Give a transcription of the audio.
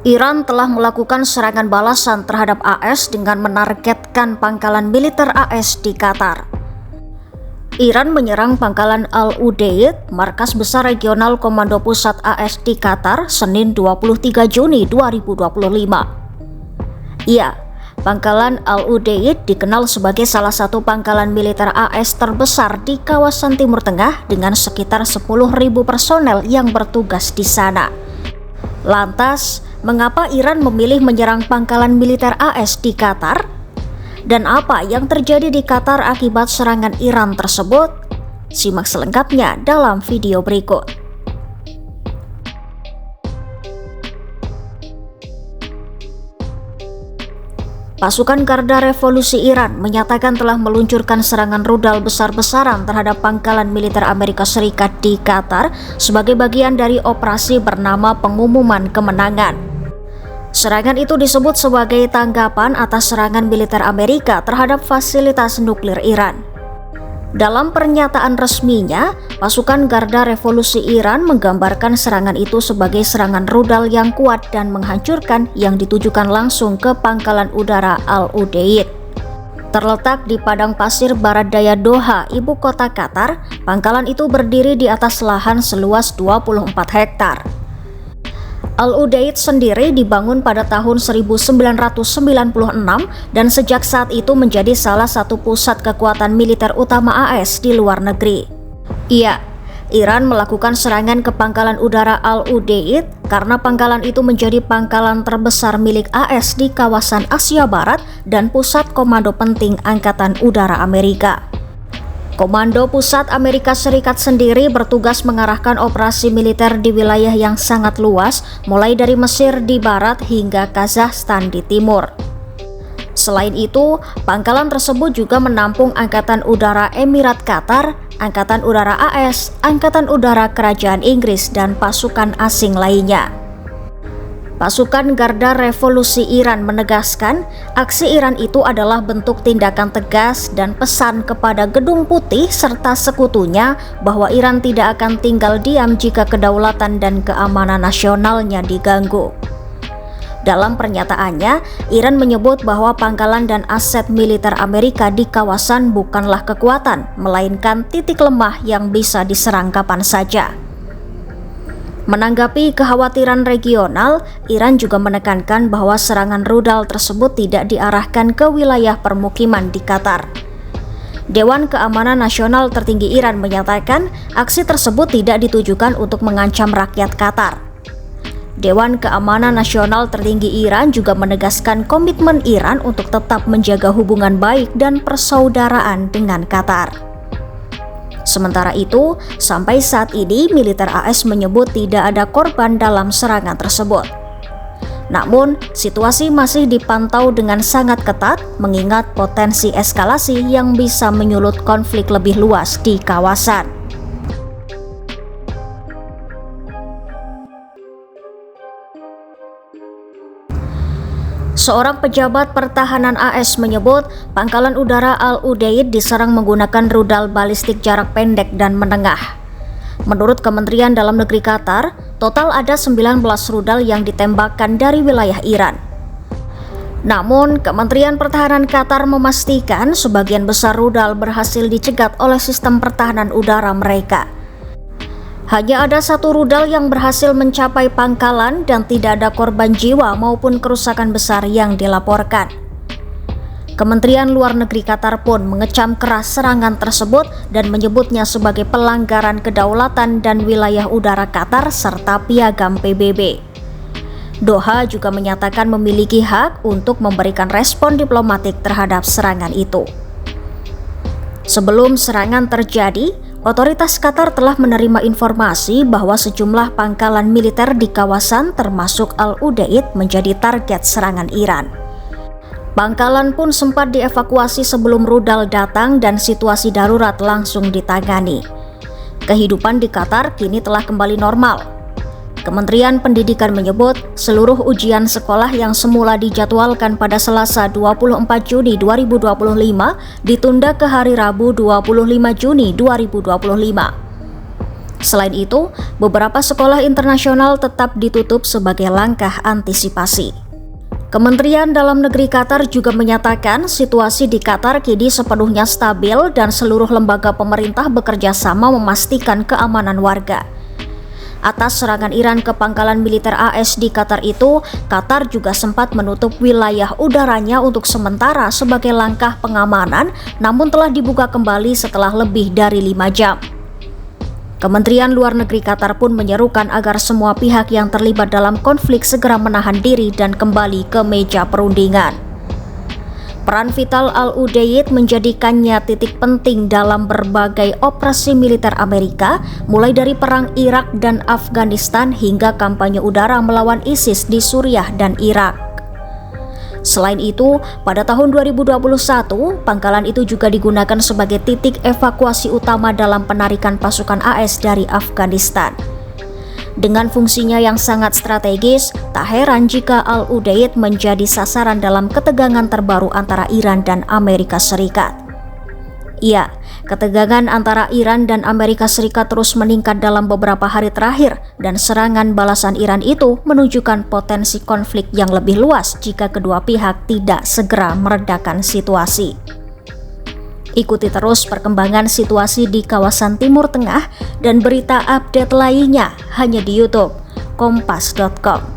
Iran telah melakukan serangan balasan terhadap AS dengan menargetkan pangkalan militer AS di Qatar. Iran menyerang pangkalan Al-Udeid, markas besar regional Komando Pusat AS di Qatar, Senin 23 Juni 2025. Ya, pangkalan Al-Udeid dikenal sebagai salah satu pangkalan militer AS terbesar di kawasan Timur Tengah dengan sekitar 10.000 personel yang bertugas di sana. Lantas, mengapa Iran memilih menyerang pangkalan militer AS di Qatar? Dan apa yang terjadi di Qatar akibat serangan Iran tersebut? Simak selengkapnya dalam video berikut. Pasukan Garda Revolusi Iran menyatakan telah meluncurkan serangan rudal besar-besaran terhadap pangkalan militer Amerika Serikat di Qatar sebagai bagian dari operasi bernama Pengumuman Kemenangan. Serangan itu disebut sebagai tanggapan atas serangan militer Amerika terhadap fasilitas nuklir Iran. Dalam pernyataan resminya, pasukan Garda Revolusi Iran menggambarkan serangan itu sebagai serangan rudal yang kuat dan menghancurkan yang ditujukan langsung ke pangkalan udara Al-Udeid. Terletak di padang pasir barat daya Doha, ibu kota Qatar, pangkalan itu berdiri di atas lahan seluas 24 hektar. Al-Udeid sendiri dibangun pada tahun 1996 dan sejak saat itu menjadi salah satu pusat kekuatan militer utama AS di luar negeri. Iya, Iran melakukan serangan ke pangkalan udara Al-Udeid karena pangkalan itu menjadi pangkalan terbesar milik AS di kawasan Asia Barat dan pusat komando penting Angkatan Udara Amerika. Komando Pusat Amerika Serikat sendiri bertugas mengarahkan operasi militer di wilayah yang sangat luas, mulai dari Mesir di barat hingga Kazakhstan di timur. Selain itu, pangkalan tersebut juga menampung Angkatan Udara Emirat Qatar, Angkatan Udara AS, Angkatan Udara Kerajaan Inggris, dan pasukan asing lainnya. Pasukan Garda Revolusi Iran menegaskan aksi Iran itu adalah bentuk tindakan tegas dan pesan kepada Gedung Putih serta sekutunya bahwa Iran tidak akan tinggal diam jika kedaulatan dan keamanan nasionalnya diganggu. Dalam pernyataannya, Iran menyebut bahwa pangkalan dan aset militer Amerika di kawasan bukanlah kekuatan, melainkan titik lemah yang bisa diserang kapan saja. Menanggapi kekhawatiran regional, Iran juga menekankan bahwa serangan rudal tersebut tidak diarahkan ke wilayah permukiman di Qatar. Dewan Keamanan Nasional Tertinggi Iran menyatakan aksi tersebut tidak ditujukan untuk mengancam rakyat Qatar. Dewan Keamanan Nasional Tertinggi Iran juga menegaskan komitmen Iran untuk tetap menjaga hubungan baik dan persaudaraan dengan Qatar. Sementara itu, sampai saat ini militer AS menyebut tidak ada korban dalam serangan tersebut. Namun, situasi masih dipantau dengan sangat ketat mengingat potensi eskalasi yang bisa menyulut konflik lebih luas di kawasan. Seorang pejabat pertahanan AS menyebut pangkalan udara Al-Udeid diserang menggunakan rudal balistik jarak pendek dan menengah. Menurut Kementerian Dalam Negeri Qatar, total ada 19 rudal yang ditembakkan dari wilayah Iran. Namun, Kementerian Pertahanan Qatar memastikan sebagian besar rudal berhasil dicegat oleh sistem pertahanan udara mereka. Hanya ada satu rudal yang berhasil mencapai pangkalan dan tidak ada korban jiwa maupun kerusakan besar yang dilaporkan. Kementerian Luar Negeri Qatar pun mengecam keras serangan tersebut dan menyebutnya sebagai pelanggaran kedaulatan dan wilayah udara Qatar serta piagam PBB. Doha juga menyatakan memiliki hak untuk memberikan respon diplomatik terhadap serangan itu. Sebelum serangan terjadi, otoritas Qatar telah menerima informasi bahwa sejumlah pangkalan militer di kawasan termasuk Al-Udeid menjadi target serangan Iran. Pangkalan pun sempat dievakuasi sebelum rudal datang dan situasi darurat langsung ditangani. Kehidupan di Qatar kini telah kembali normal. Kementerian Pendidikan menyebut seluruh ujian sekolah yang semula dijadwalkan pada Selasa 24 Juni 2025 ditunda ke hari Rabu 25 Juni 2025. Selain itu, beberapa sekolah internasional tetap ditutup sebagai langkah antisipasi. Kementerian Dalam Negeri Qatar juga menyatakan situasi di Qatar kini sepenuhnya stabil dan seluruh lembaga pemerintah bekerja sama memastikan keamanan warga. Atas serangan Iran ke pangkalan militer AS di Qatar itu, Qatar juga sempat menutup wilayah udaranya untuk sementara sebagai langkah pengamanan, namun telah dibuka kembali setelah lebih dari 5 jam. Kementerian Luar Negeri Qatar pun menyerukan agar semua pihak yang terlibat dalam konflik segera menahan diri dan kembali ke meja perundingan. Peran vital Al-Udeid menjadikannya titik penting dalam berbagai operasi militer Amerika, mulai dari perang Irak dan Afghanistan hingga kampanye udara melawan ISIS di Suriah dan Irak. Selain itu, pada tahun 2021, pangkalan itu juga digunakan sebagai titik evakuasi utama dalam penarikan pasukan AS dari Afghanistan. Dengan fungsinya yang sangat strategis, tak heran jika Al-Udeid menjadi sasaran dalam ketegangan terbaru antara Iran dan Amerika Serikat. Ya, ketegangan antara Iran dan Amerika Serikat terus meningkat dalam beberapa hari terakhir, dan serangan balasan Iran itu menunjukkan potensi konflik yang lebih luas jika kedua pihak tidak segera meredakan situasi. Ikuti terus perkembangan situasi di kawasan Timur Tengah dan berita update lainnya hanya di YouTube Kompas.com.